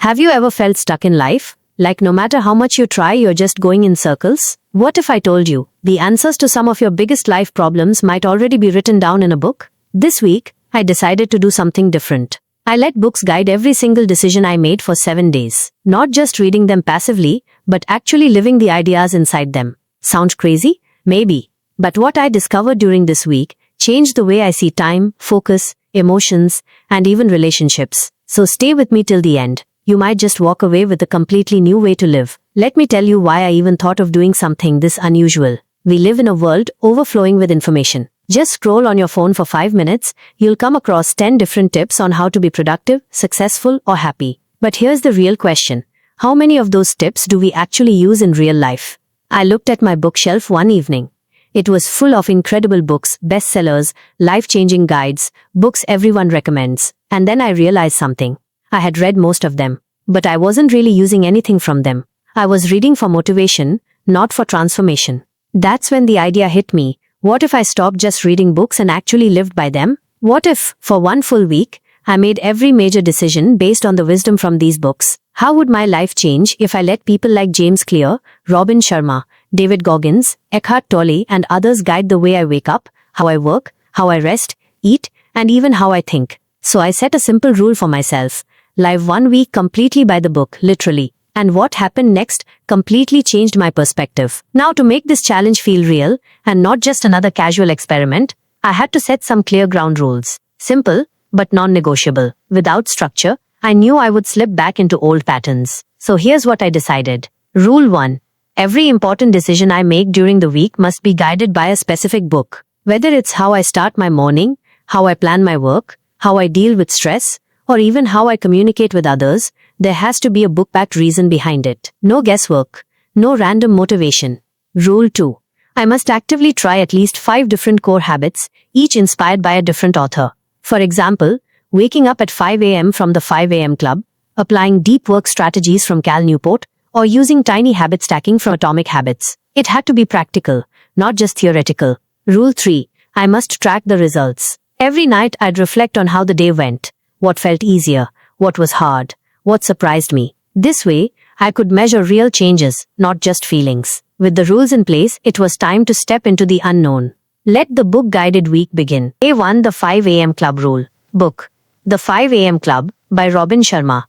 Have you ever felt stuck in life? Like no matter how much you try, you're just going in circles? What if I told you the answers to some of your biggest life problems might already be written down in a book? This week, I decided to do something different. I let books guide every single decision I made for 7 days. Not just reading them passively, but actually living the ideas inside them. Sound crazy? Maybe. But what I discovered during this week changed the way I see time, focus, emotions, and even relationships. So stay with me till the end. You might just walk away with a completely new way to live. Let me tell you why I even thought of doing something this unusual. We live in a world overflowing with information. Just scroll on your phone for 5 minutes, you'll come across 10 different tips on how to be productive, successful, or happy. But here's the real question. How many of those tips do we actually use in real life? I looked at my bookshelf one evening. It was full of incredible books, bestsellers, life-changing guides, books everyone recommends. And then I realized something. I had read most of them, but I wasn't really using anything from them. I was reading for motivation, not for transformation. That's when the idea hit me. What if I stopped just reading books and actually lived by them? What if, for one full week, I made every major decision based on the wisdom from these books? How would my life change if I let people like James Clear, Robin Sharma, David Goggins, Eckhart Tolle, and others guide the way I wake up, how I work, how I rest, eat, and even how I think? So I set a simple rule for myself. Live 1 week completely by the book, literally. And what happened next completely changed my perspective. Now, to make this challenge feel real, and not just another casual experiment, I had to set some clear ground rules. Simple, but non-negotiable. Without structure, I knew I would slip back into old patterns. So here's what I decided. Rule 1. Every important decision I make during the week must be guided by a specific book. Whether it's how I start my morning, how I plan my work, how I deal with stress, or even how I communicate with others, there has to be a book-backed reason behind it. No guesswork. No random motivation. Rule 2. I must actively try at least 5 different core habits, each inspired by a different author. For example, waking up at 5 a.m. from the 5 a.m. Club, applying deep work strategies from Cal Newport, or using tiny habit stacking from Atomic Habits. It had to be practical, not just theoretical. Rule 3. I must track the results. Every night I'd reflect on how the day went. What felt easier, what was hard, what surprised me. This way, I could measure real changes, not just feelings. With the rules in place, it was time to step into the unknown. Let the book-guided week begin. Day 1. The 5 a.m. Club Rule. Book. The 5 a.m. Club, by Robin Sharma.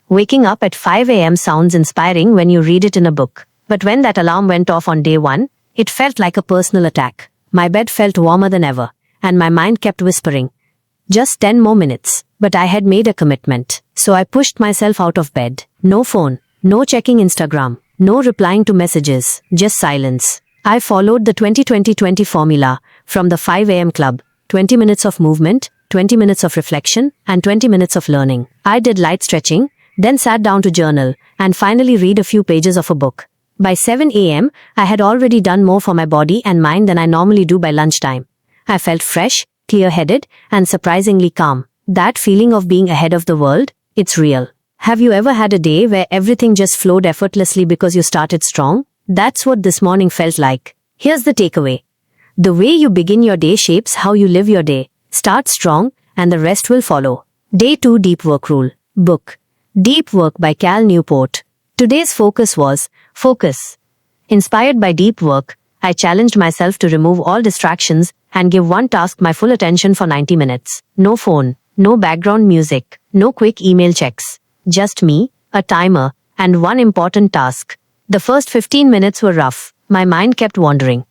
Waking up at 5 a.m. sounds inspiring when you read it in a book. But when that alarm went off on day 1, it felt like a personal attack. My bed felt warmer than ever, and my mind kept whispering, just 10 more minutes. But I had made a commitment, so I pushed myself out of bed. No phone, no checking Instagram, no replying to messages, just silence. I followed the 20-20-20 formula from the 5 a.m. Club. 20 minutes of movement, 20 minutes of reflection, and 20 minutes of learning. I did light stretching, then sat down to journal, and finally read a few pages of a book. By 7 a.m., I had already done more for my body and mind than I normally do by lunchtime. I felt fresh, clear-headed, and surprisingly calm. That feeling of being ahead of the world, it's real. Have you ever had a day where everything just flowed effortlessly because you started strong? That's what this morning felt like. Here's the takeaway. The way you begin your day shapes how you live your day. Start strong, and the rest will follow. Day 2. Deep Work Rule. Book. Deep Work by Cal Newport. Today's focus was focus. Inspired by deep work, I challenged myself to remove all distractions and give one task my full attention for 90 minutes. No phone. No background music, no quick email checks. Just me, a timer, and one important task. The first 15 minutes were rough. My mind kept wandering.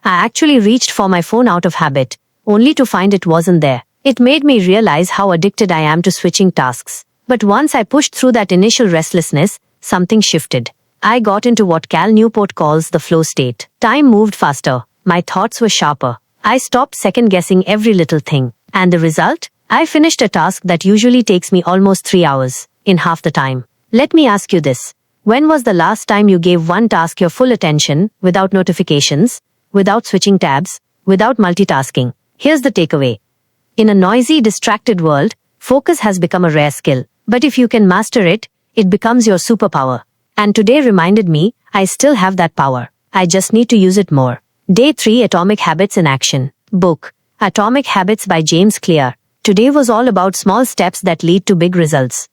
I actually reached for my phone out of habit, only to find it wasn't there. It made me realize how addicted I am to switching tasks. But once I pushed through that initial restlessness, something shifted. I got into what Cal Newport calls the flow state. Time moved faster. My thoughts were sharper. I stopped second-guessing every little thing. And the result? I finished a task that usually takes me almost 3 hours, in half the time. Let me ask you this. When was the last time you gave one task your full attention, without notifications, without switching tabs, without multitasking? Here's the takeaway. In a noisy, distracted world, focus has become a rare skill. But if you can master it, it becomes your superpower. And today reminded me, I still have that power. I just need to use it more. Day 3. Atomic Habits in Action. Book. Atomic Habits by James Clear. Today was all about small steps that lead to big results.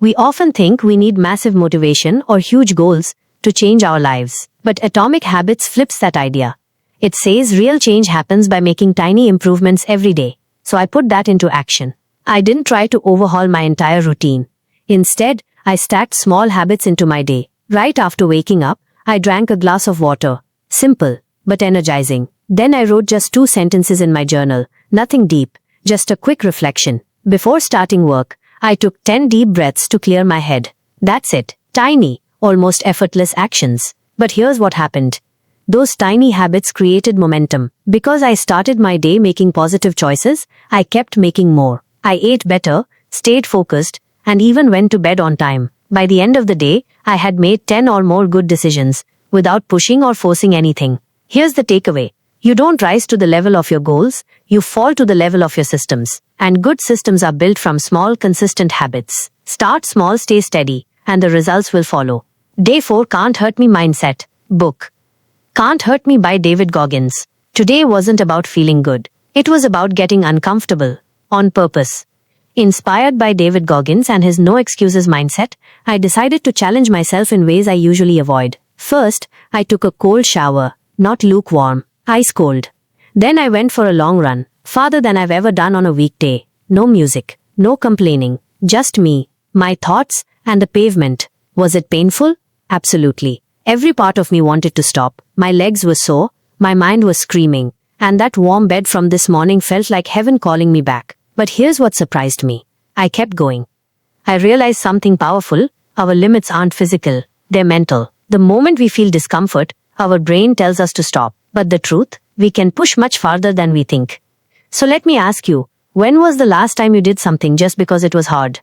We often think we need massive motivation or huge goals to change our lives. But Atomic Habits flips that idea. It says real change happens by making tiny improvements every day. So I put that into action. I didn't try to overhaul my entire routine. Instead, I stacked small habits into my day. Right after waking up, I drank a glass of water. Simple, but energizing. Then I wrote just 2 sentences in my journal. Nothing deep, just a quick reflection. Before starting work, I took 10 deep breaths to clear my head. That's it. Tiny, almost effortless actions. But here's what happened. Those tiny habits created momentum. Because I started my day making positive choices, I kept making more. I ate better, stayed focused, and even went to bed on time. By the end of the day, I had made 10 or more good decisions, without pushing or forcing anything. Here's the takeaway. You don't rise to the level of your goals, you fall to the level of your systems. And good systems are built from small, consistent habits. Start small, stay steady, and the results will follow. Day 4 Can't Hurt Me Mindset. Book. Can't Hurt Me by David Goggins. Today wasn't about feeling good. It was about getting uncomfortable. On purpose. Inspired by David Goggins and his no excuses mindset, I decided to challenge myself in ways I usually avoid. First, I took a cold shower, not lukewarm, ice cold. Then I went for a long run, farther than I've ever done on a weekday. No music, no complaining, just me, my thoughts, and the pavement. Was it painful? Absolutely. Every part of me wanted to stop. My legs were sore, my mind was screaming, and that warm bed from this morning felt like heaven calling me back. But here's what surprised me. I kept going. I realized something powerful. Our limits aren't physical, they're mental. The moment we feel discomfort, our brain tells us to stop. But the truth, we can push much farther than we think. So let me ask you, when was the last time you did something just because it was hard?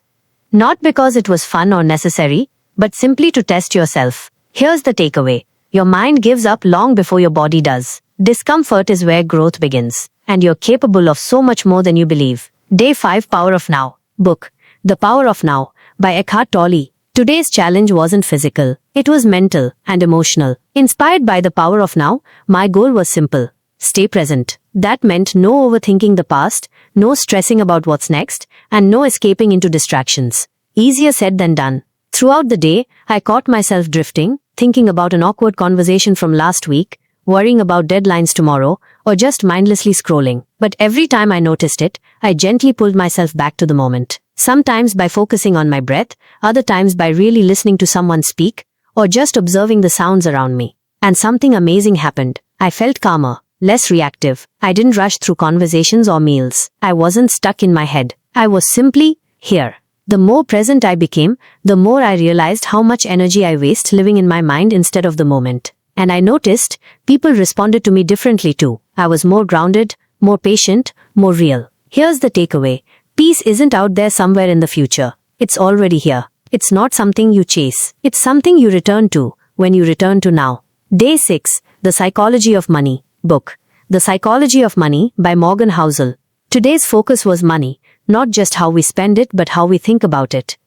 Not because it was fun or necessary, but simply to test yourself. Here's the takeaway. Your mind gives up long before your body does. Discomfort is where growth begins, and you're capable of so much more than you believe. Day 5 Power of Now. Book. The Power of Now by Eckhart Tolle. Today's challenge wasn't physical, it was mental and emotional. Inspired by the power of now, my goal was simple. Stay present. That meant no overthinking the past, no stressing about what's next, and no escaping into distractions. Easier said than done. Throughout the day, I caught myself drifting, thinking about an awkward conversation from last week, worrying about deadlines tomorrow, or just mindlessly scrolling. But every time I noticed it, I gently pulled myself back to the moment. Sometimes by focusing on my breath, other times by really listening to someone speak, or just observing the sounds around me. And something amazing happened. I felt calmer, less reactive. I didn't rush through conversations or meals. I wasn't stuck in my head. I was simply here. The more present I became, the more I realized how much energy I waste living in my mind instead of the moment. And I noticed people responded to me differently too. I was more grounded, more patient, more real. Here's the takeaway. Peace isn't out there somewhere in the future. It's already here. It's not something you chase. It's something you return to when you return to now. Day 6. The Psychology of Money. Book. The Psychology of Money by Morgan Housel. Today's focus was money, not just how we spend it but how we think about it.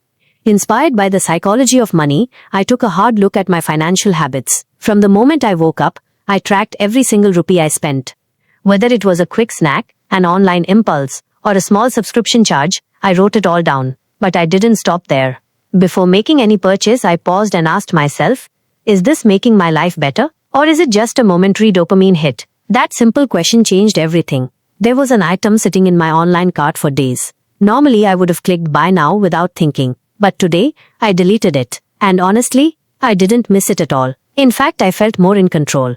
Inspired by the psychology of money, I took a hard look at my financial habits. From the moment I woke up, I tracked every single rupee I spent. Whether it was a quick snack, an online impulse, or a small subscription charge, I wrote it all down. But I didn't stop there. Before making any purchase, I paused and asked myself, is this making my life better? Or is it just a momentary dopamine hit? That simple question changed everything. There was an item sitting in my online cart for days. Normally, I would have clicked buy now without thinking. But today, I deleted it. And honestly, I didn't miss it at all. In fact, I felt more in control.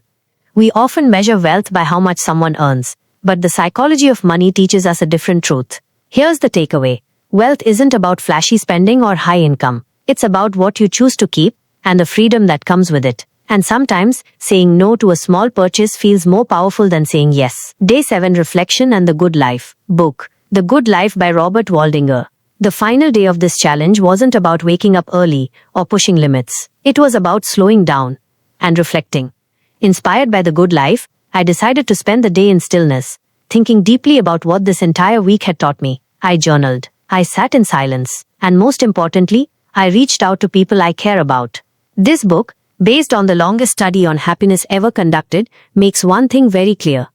We often measure wealth by how much someone earns. But the psychology of money teaches us a different truth. Here's the takeaway. Wealth isn't about flashy spending or high income. It's about what you choose to keep and the freedom that comes with it. And sometimes, saying no to a small purchase feels more powerful than saying yes. Day 7 Reflection and the Good Life. Book. The Good Life by Robert Waldinger. The final day of this challenge wasn't about waking up early or pushing limits. It was about slowing down and reflecting. Inspired by the good life, I decided to spend the day in stillness, thinking deeply about what this entire week had taught me. I journaled, I sat in silence, and most importantly, I reached out to people I care about. This book, based on the longest study on happiness ever conducted, makes one thing very clear.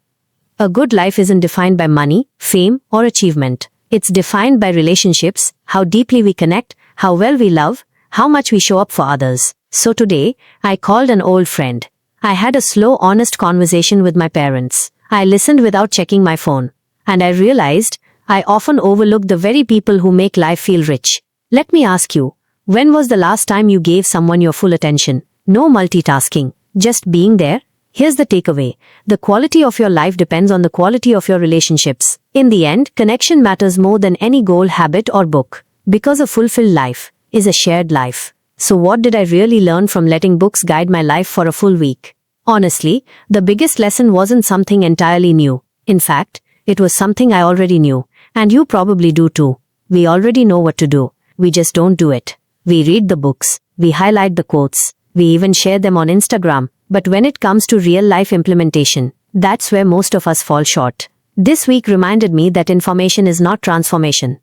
A good life isn't defined by money, fame, or achievement. It's defined by relationships, how deeply we connect, how well we love, how much we show up for others. So today, I called an old friend. I had a slow, honest conversation with my parents. I listened without checking my phone. And I realized I often overlook the very people who make life feel rich. Let me ask you, when was the last time you gave someone your full attention? No multitasking, just being there. Here's the takeaway. The quality of your life depends on the quality of your relationships. In the end, connection matters more than any goal, habit, or book. Because a fulfilled life is a shared life. So what did I really learn from letting books guide my life for a full week? Honestly, the biggest lesson wasn't something entirely new. In fact, it was something I already knew. And you probably do too. We already know what to do. We just don't do it. We read the books. We highlight the quotes. We even share them on Instagram. But when it comes to real-life implementation, that's where most of us fall short. This week reminded me that information is not transformation.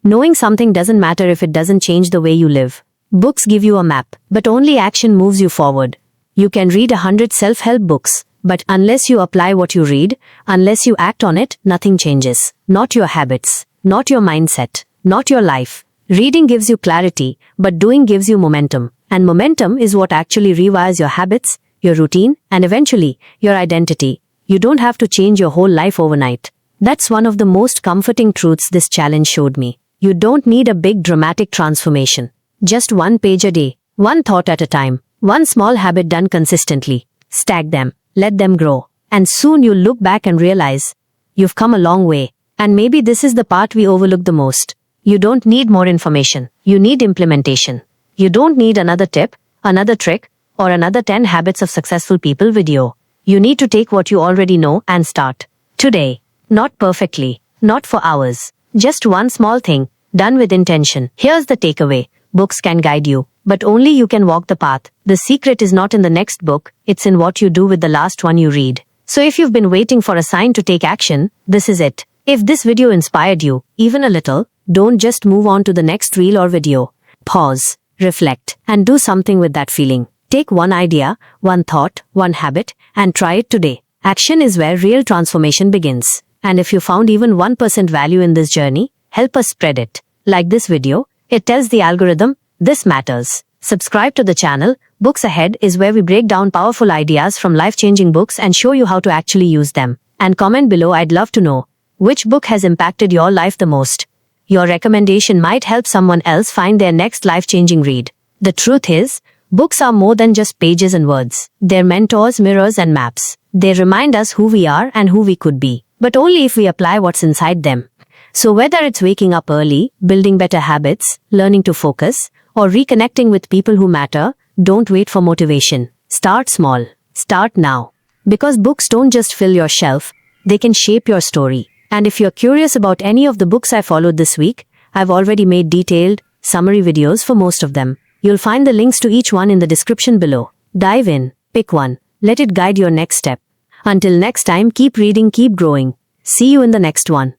Knowing something doesn't matter if it doesn't change the way you live. Books give you a map, but only action moves you forward. You can read 100 self-help books, but unless you apply what you read, unless you act on it, nothing changes. Not your habits, not your mindset, not your life. Reading gives you clarity, but doing gives you momentum. And momentum is what actually rewires your habits, your routine, and eventually, your identity. You don't have to change your whole life overnight. That's one of the most comforting truths this challenge showed me. You don't need a big dramatic transformation. Just one page a day, one thought at a time, one small habit done consistently. Stack them, let them grow. And soon you'll look back and realize, you've come a long way. And maybe this is the part we overlook the most. You don't need more information. You need implementation. You don't need another tip, another trick, or another 10 habits of successful people video. You need to take what you already know and start. Today. Not perfectly. Not for hours. Just one small thing, done with intention. Here's the takeaway. Books can guide you, but only you can walk the path. The secret is not in the next book, it's in what you do with the last one you read. So if you've been waiting for a sign to take action, this is it. If this video inspired you, even a little, don't just move on to the next reel or video. Pause, reflect, and do something with that feeling. Take one idea, one thought, one habit, and try it today. Action is where real transformation begins. And if you found even 1% value in this journey, help us spread it. Like this video, it tells the algorithm, this matters. Subscribe to the channel. Books Ahead is where we break down powerful ideas from life-changing books and show you how to actually use them. And comment below, I'd love to know, which book has impacted your life the most? Your recommendation might help someone else find their next life-changing read. The truth is, books are more than just pages and words. They're mentors, mirrors, and maps. They remind us who we are and who we could be, but only if we apply what's inside them. So whether it's waking up early, building better habits, learning to focus, or reconnecting with people who matter, don't wait for motivation. Start small. Start now. Because books don't just fill your shelf, they can shape your story. And if you're curious about any of the books I followed this week, I've already made detailed, summary videos for most of them. You'll find the links to each one in the description below. Dive in, pick one, let it guide your next step. Until next time, keep reading, keep growing. See you in the next one.